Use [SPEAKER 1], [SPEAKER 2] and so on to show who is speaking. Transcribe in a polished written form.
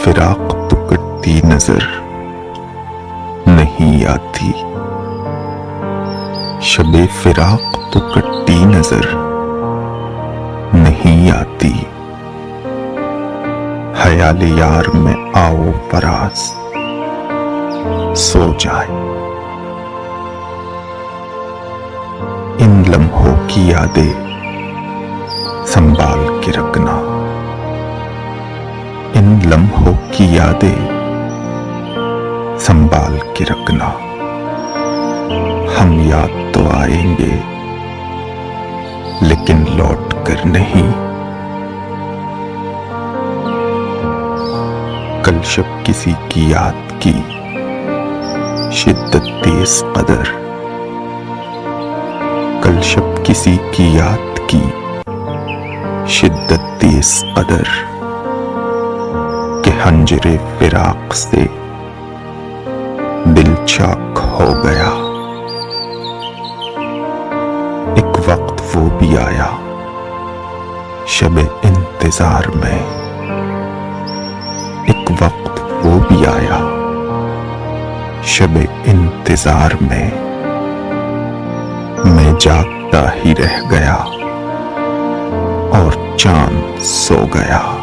[SPEAKER 1] फिराक तो कटती नजर नहीं आती। शबे फिराक तो कटती नजर नहीं आती। ख्याल यार में आओ फराज सो जाए। इन लम्हों की यादें संभाल के रखना। इन लम्हों की यादें संभाल के रखना। हम याद तो आएंगे लेकिन लौट कर नहीं। कल शब किसी की याद की शिद्दत तेज कदर। कल शब किसी की याद की शिद्दत तेज कदर के हंजरे फिराक से दिल चाक हो गया। एक वक्त वो भी आया शबे इंतजार में। एक वक्त वो भी आया शबे इंतजार में। मैं जागता ही रह गया और चांद सो गया।